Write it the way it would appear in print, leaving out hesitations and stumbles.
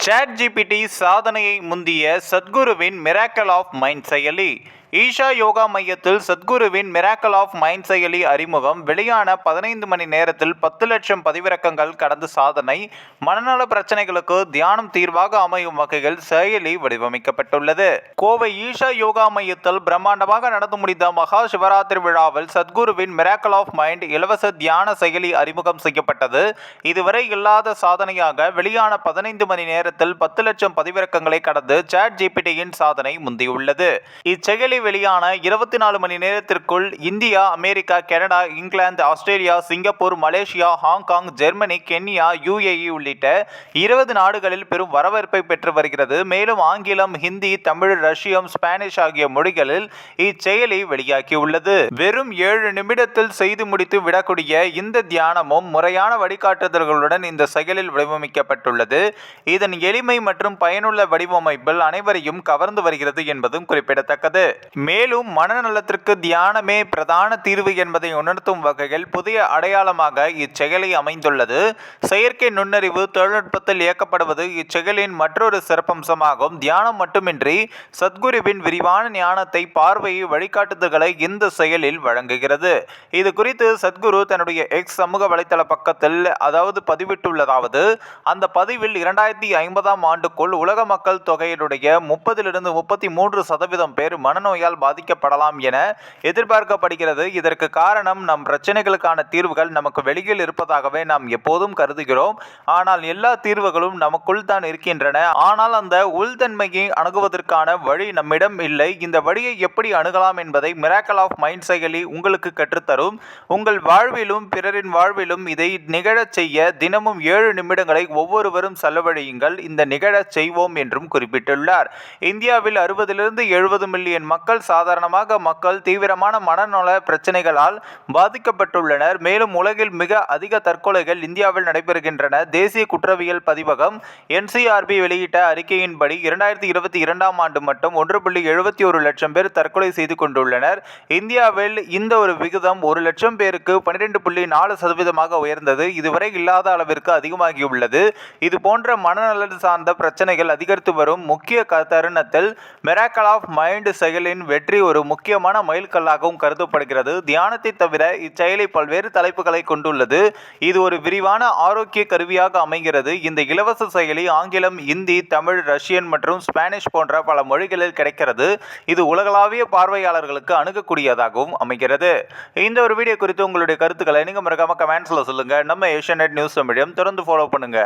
ChatGPT சாதனையை முந்திய சத்குருவின் miracle of mind செயலி. ஈஷா யோகா மையத்தில் சத்குருவின் மிராக்கிள் ஆஃப் மைண்ட் செயலி அறிமுகம். வெளியான 15 மணி நேரத்தில் 10 லட்சம் பதிவிறக்கங்கள் கடந்து சாதனை. மனநல பிரச்சனைகளுக்கு தியானம் தீர்வாக அமையும் வகையில் செயலி வடிவமைக்கப்பட்டுள்ளது. கோவை ஈஷா யோகா மையத்தில் பிரம்மாண்டமாக நடந்து முடிந்த மகா சிவராத்திரி விழாவில் சத்குருவின் மிராக்கிள் ஆஃப் மைண்ட் இலவச தியான செயலி அறிமுகம் செய்யப்பட்டது. இதுவரை இல்லாத சாதனையாக வெளியான 15 மணி நேரத்தில் 10 லட்சம் பதிவிறக்கங்களை கடந்து ChatGPTயின் சாதனை முந்தியுள்ளது. இச்செயலி வெளியான 24 மணி நேரத்திற்குள் India, America, Canada, England, Australia, Singapore, Malaysia, Hong Kong, Germany, Kenya, UAE உள்ளிட்ட 20 நாடுகளில் பெரும் வரவேற்பை பெற்று வருகிறது. மேலும் ஆங்கிலம், ஹிந்தி, தமிழ், ரஷ்யம், ஸ்பானிஷ் ஆகிய மொழிகளில் இச்செயலி வெளியாகியுள்ளது. வெறும் 7 நிமிடத்தில் செய்து முடித்து விடக்கூடிய இந்த தியானமும் முறையான வழிகாட்டுதல்களுடன் இந்த செயலில் வடிவமைக்கப்பட்டுள்ளது. இதன் எளிமை மற்றும் பயனுள்ள வடிவமைப்பில் அனைவரையும் கவர்ந்து வருகிறது என்பதும் குறிப்பிடத்தக்கது. மேலும் மனநலத்திற்கு தியானமே பிரதான தீர்வு என்பதை உணர்த்தும் வகையில் புதிய அடையாளமாக இச்செயலி அமைந்துள்ளது. செயற்கை நுண்ணறிவு தொழில்நுட்பத்தில் இயக்கப்படுவது இச்செயலின் மற்றொரு சிறப்பம்சமாகும். தியானம் மட்டுமின்றி சத்குருவின் விரிவான ஞானத்தை, பார்வையை, வழிகாட்டுதல்களை இந்த செயலில் வழங்குகிறது. இது குறித்து சத்குரு தன்னுடைய எக்ஸ் சமூக வலைதள பக்கத்தில் பதிவிட்டுள்ளதாவது: அந்த பதிவில் 2050ஆம் ஆண்டுக்குள் உலக மக்கள் தொகையினுடைய 30-33% பேர் மனநோயால் பாதிக்கப்படலாம் என எதிர்பார்க்கப்படுகிறது. இதற்கு காரணம் நம் பிரச்சனைகளுக்கான தீர்வுகள் நமக்கு வெளியில் இருப்பதாகவே நாம் எப்போதும் கருதுகிறோம். ஆனால் எல்லா தீர்வுகளும் நமக்குள் தான் இருக்கின்றன. ஆனால் அந்த உள்தன்மையை அணுகுவதற்கான வழி நம்மிடம் இல்லை. இந்த வழியை எப்படி அணுகலாம் என்பதை மிராக்கிள் ஆஃப் மைண்ட் செயலி உங்களுக்கு கற்றுத்தரும். உங்கள் வாழ்விலும் பிறரின் வாழ்விலும் இதை நிகழச் செய்ய தினமும் 7 நிமிடங்களை ஒவ்வொருவரும் செலவழியுங்கள். இந்த நிகழச் செய்வோம் என்றும் குறிப்பிட்டுள்ளார். இந்தியாவில் 60-70 மில்லியன் மக்கள் மக்கள் தீவிரமான மனநல பிரச்சனைகளால் பாதிக்கப்பட்டுள்ளனர். மேலும் உலகில் மிக அதிக தற்கொலைகள் இந்தியாவில் நடைபெறுகின்றன. தேசிய குற்றவியல் பதிவகம் NCRB வெளியிட்ட அறிக்கையின்படி 2022ஆம் ஆண்டு மட்டும் 1.71 லட்சம் பேர் தற்கொலை செய்து கொண்டுள்ளனர். இந்தியாவில் இந்த ஒரு விகிதம் 1 லட்சம் பேருக்கு 12.4% உயர்ந்தது. இதுவரை இல்லாத அளவிற்கு அதிகமாகியுள்ளது. இது போன்ற மனநலன் சார்ந்த பிரச்சனைகள் அதிகரித்து வரும் முக்கிய தருணத்தில் மிராக்கிள் ஆஃப் மைண்ட் செயலின் வெற்றி ஒரு முக்கியமான மைல்கல்லாகவும் கருதப்படுகிறது. தியானத்தை தவிர இச்செயலி பல்வேறு தலைப்புகளை கொண்டுள்ளது. இது ஒரு விரிவான ஆரோக்கிய கருவியாக அமைகிறது. இந்த இலவச செயலி ஆங்கிலம், இந்தி, தமிழ், ரஷ்யன் மற்றும் ஸ்பானிஷ் போன்ற பல மொழிகளில் கிடைக்கிறது. இது உலகளாவிய பார்வையாளர்களுக்கு அணுகக்கூடியதாகவும் அமைகிறது. இந்த ஒரு வீடியோ குறித்து உங்களுடைய கருத்துக்களை நீங்க மறக்காம கமெண்ட்ஸ்ல சொல்லுங்க. நம்ம ஏஷியா நெட் நியூஸ் தமிழையும் தொடர்ந்து ஃபாலோ பண்ணுங்க.